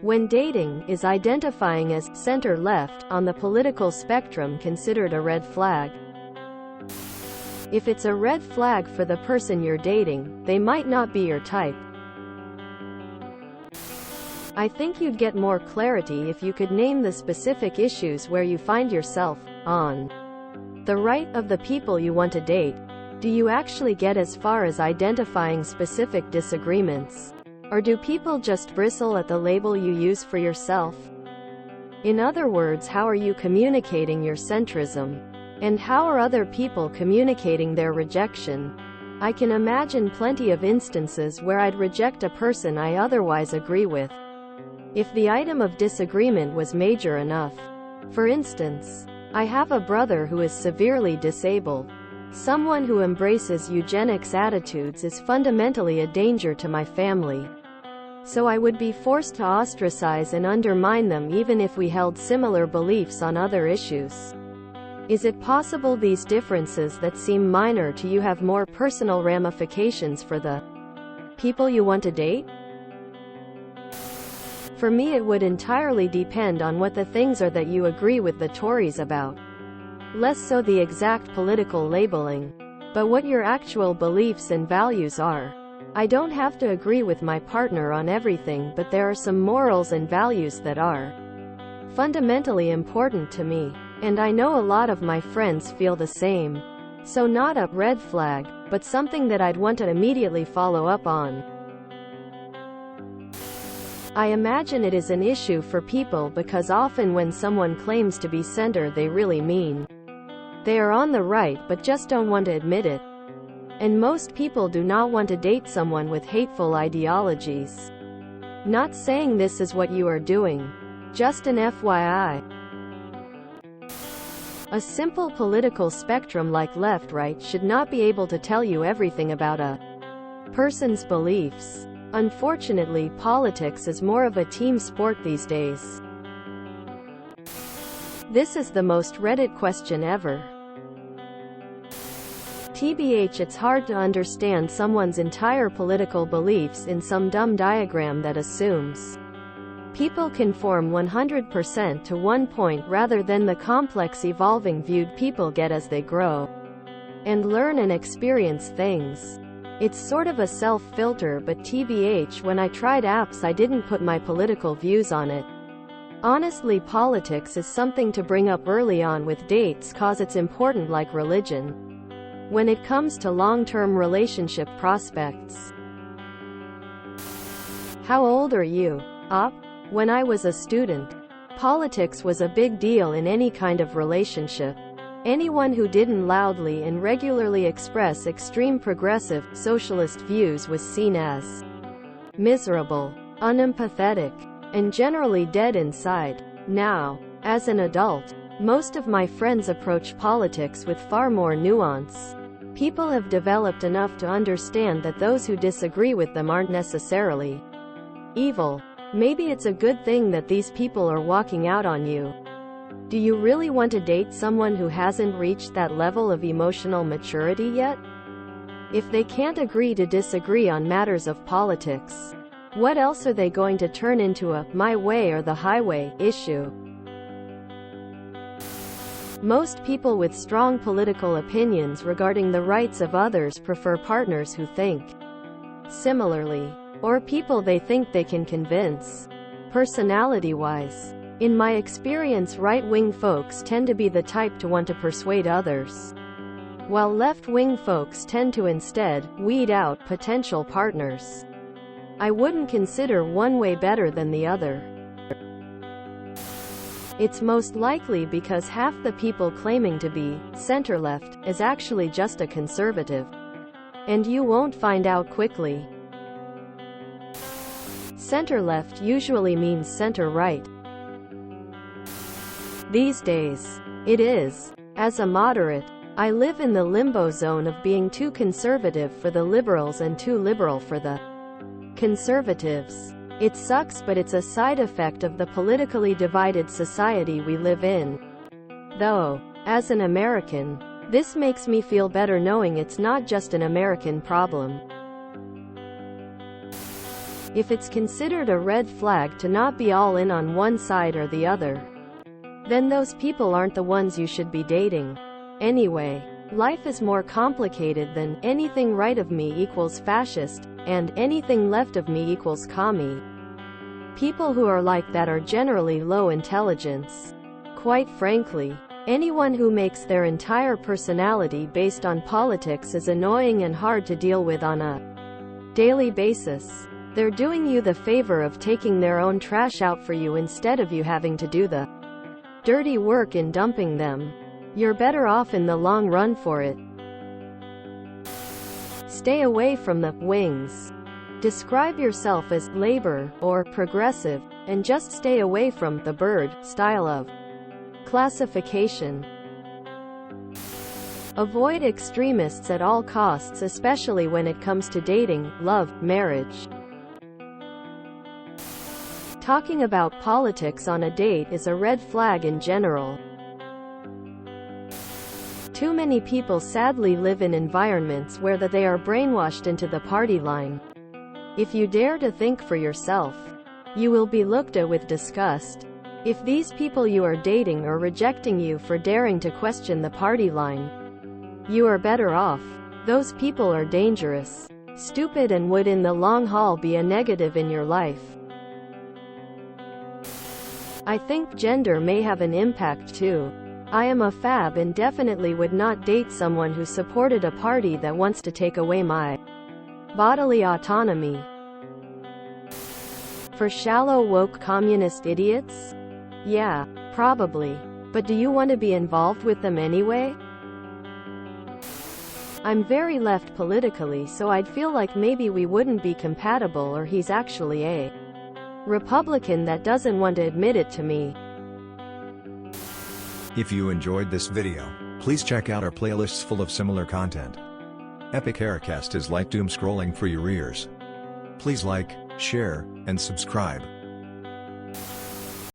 When dating, is identifying as center-left on the political spectrum considered a red flag? If it's a red flag for the person you're dating, they might not be your type. I think you'd get more clarity if you could name the specific issues where you find yourself on the right of the people you want to date. Do you actually get as far as identifying specific disagreements? Or do people just bristle at the label you use for yourself? In other words, how are you communicating your centrism? And how are other people communicating their rejection? I can imagine plenty of instances where I'd reject a person I otherwise agree with, if the item of disagreement was major enough. For instance, I have a brother who is severely disabled. Someone who embraces eugenics attitudes is fundamentally a danger to my family. So I would be forced to ostracize and undermine them even if we held similar beliefs on other issues. Is it possible these differences that seem minor to you have more personal ramifications for the people you want to date? For me, it would entirely depend on what the things are that you agree with the Tories about. Less so the exact political labeling, but what your actual beliefs and values are. I don't have to agree with my partner on everything, but there are some morals and values that are fundamentally important to me. And I know a lot of my friends feel the same. So not a red flag, but something that I'd want to immediately follow up on. I imagine it is an issue for people because often when someone claims to be center, they really mean they are on the right but just don't want to admit it. And most people do not want to date someone with hateful ideologies. Not saying this is what you are doing. Just an FYI. A simple political spectrum like left-right should not be able to tell you everything about a person's beliefs. Unfortunately, politics is more of a team sport these days. This is the most Reddit question ever. TBH, it's hard to understand someone's entire political beliefs in some dumb diagram that assumes people conform 100% to one point rather than the complex evolving view people get as they grow and learn and experience things. It's sort of a self-filter, but TBH, when I tried apps I didn't put my political views on it. Honestly, politics is something to bring up early on with dates cause it's important like religion when it comes to long-term relationship prospects. How old are you? When I was a student, politics was a big deal in any kind of relationship. Anyone who didn't loudly and regularly express extreme progressive, socialist views was seen as miserable, unempathetic, and generally dead inside. Now, as an adult, most of my friends approach politics with far more nuance. People have developed enough to understand that those who disagree with them aren't necessarily evil. Maybe it's a good thing that these people are walking out on you. Do you really want to date someone who hasn't reached that level of emotional maturity yet? If they can't agree to disagree on matters of politics, what else are they going to turn into a my way or the highway issue? Most people with strong political opinions regarding the rights of others prefer partners who think similarly, or people they think they can convince, personality-wise. In my experience, right-wing folks tend to be the type to want to persuade others, while left-wing folks tend to instead weed out potential partners. I wouldn't consider one way better than the other. It's most likely because half the people claiming to be center-left is actually just a conservative. And you won't find out quickly. Center-left usually means center-right. These days, it is. As a moderate, I live in the limbo zone of being too conservative for the liberals and too liberal for the conservatives. It sucks, but it's a side effect of the politically divided society we live in. Though, as an American, this makes me feel better knowing it's not just an American problem. if it's considered a red flag to not be all in on one side or the other, then those people aren't the ones you should be dating. Anyway, life is more complicated than anything right of me equals fascist, and anything left of me equals commie. People who are like that are generally low intelligence. Quite frankly, anyone who makes their entire personality based on politics is annoying and hard to deal with on a daily basis. They're doing you the favor of taking their own trash out for you instead of you having to do the dirty work in dumping them. You're better off in the long run for it. Stay away from the wings. Describe yourself as labor or progressive, and just stay away from the bird style of classification. Avoid extremists at all costs, especially when it comes to dating, love, marriage. Talking about politics on a date is a red flag in general. Too many people sadly live in environments where they are brainwashed into the party line. If you dare to think for yourself, you will be looked at with disgust. If these people you are dating are rejecting you for daring to question the party line, you are better off. Those people are dangerous, stupid, and would in the long haul be a negative in your life. I think gender may have an impact too. I am a fab and definitely would not date someone who supported a party that wants to take away my bodily autonomy. For shallow woke communist idiots? Yeah, probably. But do you want to be involved with them anyway? I'm very left politically, so I'd feel like maybe we wouldn't be compatible, or he's actually a Republican that doesn't want to admit it to me. If you enjoyed this video, please check out our playlists full of similar content. Epic Aircast is like doom scrolling for your ears. Please like, share, and subscribe.